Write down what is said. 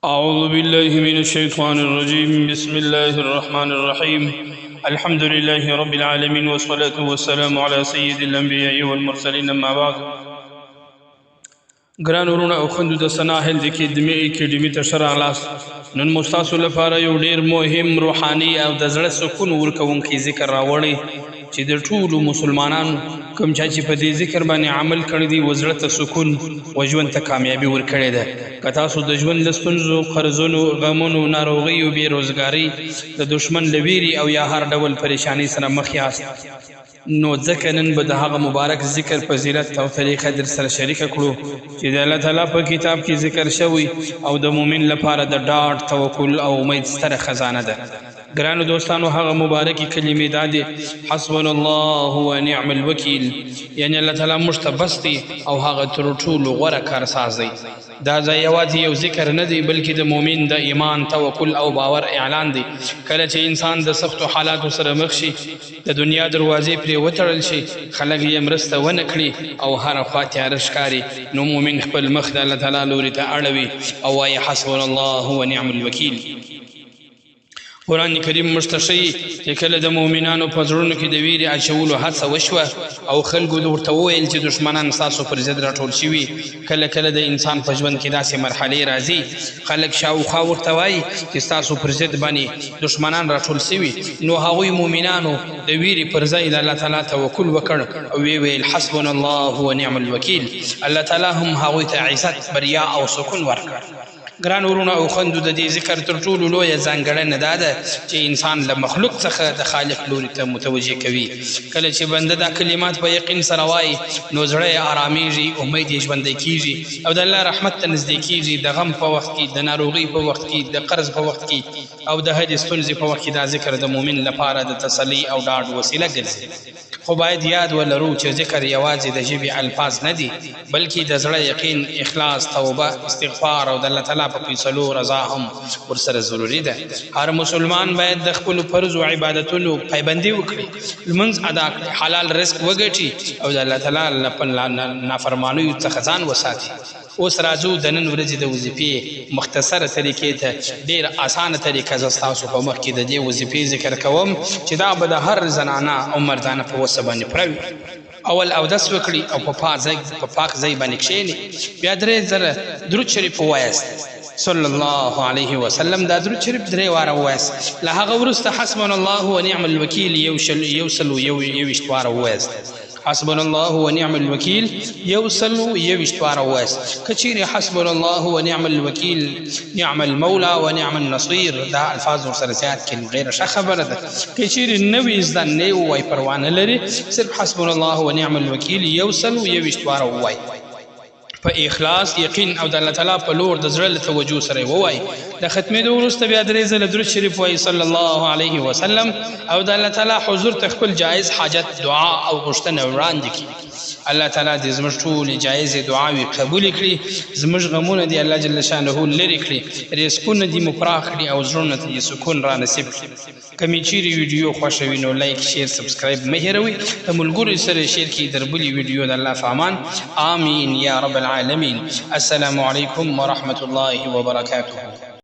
أعوذ بالله من الشيطان الرجيم بسم الله الرحمن الرحيم الحمد لله رب العالمين والصلاة والسلام على سيد الأنبياء والمرسلين أما بعد ګران ورونه او خوندو د سناحل د اکیډمي اکیډمي ته ښه راغلاست. نن مو ستاسو لپاره یو ډېر مهم روحاني او د زړه سکون ورکوونکی ذکر راوړی چې د ټولو مسلمانانو کوم چا چې په دې ذکر باندې عمل کړی دی و زړه ته سکون و ژوند ته کامیابي ورکړې ده. که تاسو د ژوند له ستونزو، قرضونو، غمونو، ناروغیو، بېروزګارۍ، د دښمن له ویرې او یا هر ډول پریشانۍ سره مخ یاست، نو ځکه نن به د هغه مبارک ذکر فضیلت او طریقه در سره شریکه کړو چې د الله تعالی په کتاب کې ذکر شوی او د مؤمن لپاره د ډاډ، توکل او امید ستره خزانه ده. ګرانو دوستانو، هغه مبارکې کلمې دا دي: حسبنا الله ونعم الوکیل، یعنی الله تعالی موږ ته بس دی او هغه تر ټولو غوره کارساز دی. دا ځای یوازې یو ذکر نه دی بلکې د مؤمن د ایمان، توکل او باور اعلان دی. کله چې انسان د سختو حالاتو سره مخ شي، د دنیا دروازې پرې وتړل شي، خلک یې مرسته ونه کړي او هره خوا تیاره ښکاري، نو مؤمن خپل مخ د الله تعالی لوري ته اړوي او وایي حسبنا الله ونعم الوکیل. قرآن کریم موږ ته ښیي چې کله د مؤمنانو په زړونو کې د ویرې اچولو هڅه وشوه او خلکو ورته وویل چې دښمنان ستاسو پر ضد راټول شوي، کله کله د انسان په ژوند کې داسې مرحلې راځي خلک شاوخوا ورته وایي چې ستاسو پر ضد باندې دښمنان راټول شوي، نو هغوی مؤمنانو د ویرې پر ځای د الله تعالی توکل وکړ او ویې ویل حسبنا الله ونعم الوکیل. الله تعالی هم هغوی ته عزت، بریا او سکون ورکړ. ګران ورونه او خوندو، د دې ذکر تر ټولو لویه ځانګړنه دا ده چې انسان له مخلوق څخه د خالق لوري ته متوجه کوي. کله چې بنده دا کلمات په یقین سره وایي نو زړه یې ارامېږي، امید یې ژوندی کېږي او د الله رحمت ته نږدې کېږي. د غم په وخت کې، د ناروغۍ په وخت کې، د قرض په وخت کې او د هرې ستونزې په وخت کې دا ذکر د مؤمن لپاره د تسلي او ډاډ وسیله ګرځي. خو باید یاد ولرو چې ذکر یوازې د ژبې الفاظ نه دي بلکې د زړه یقین، اخلاص، توبه، استغفار او د الله تعالی په فیصلو رضا هم ورسره ضروري ده. هر مسلمان باید د خپلو فرض او عبادتونو پایبندي وکړي، لمونځ ادا کړي، حلال رزق وګټي او د الله تعالی له نافرمانیو څخه ځان وساتي. اوس راځو د نن ورځې د وظیفې مختصره طریقې ته. ډېره اسانه طریقه زه ستاسو په مخ کې د دې وظیفې ذکر کوم چې دا به د هر زنانه او مردانه په وسه باندې پوره وي. اول اودس وکړي او په پاک ځای باندې کښېني، بیا 3 ځله درود شریف ووایاست صلی الله علیه وسلم. دا درود شریف 3 واره ووایاست. له هغه وروسته حسبنا الله ونعم الوکیل یو سل و 21 واره ووایاست. حسبنا الله ونعم الوکیل یو سل و 21 واره ووایاست. که چیرې حسبنا الله ونعم الوکیل، نعم المولا ونعم النصیر، دا الفاظ ورسره زیات کړي غیره ښه خبره ده. که چیرې نوي زده نه ووایي پروا نه لري، صرف حسبنا الله ونعم الوکیل یو سل و 21 واره ووایي په اخلاص، یقین او د الله تعالی په لور د زړه له توجه سره ووایي. د ختمېدو وروسته بیا 3 ځله درود شریف وایي صلی الله علیه وسلم او د الله تعالی حضور ته خپل جایز حاجت، دعا او غوښتنه وړاندې کړي. الله تعالی دې زموږ ټولې جایزې دعاوې قبول کړي، زموږ غمونه دې الله جل شانه لرې کړي، رزقونه دې مو پراخ کړي او زړونه ته یې سکون را نصیب کړي. که مې چیرې ویډیو خوښوي نو لایک، شیر، سبسکرایب مه هېروئ. د ملګرو سره شیر کړئ. در بلې ویډیو د الله په امان. آمین یا رب العالمین. السلام علیکم ورحمة الله وبرکاته.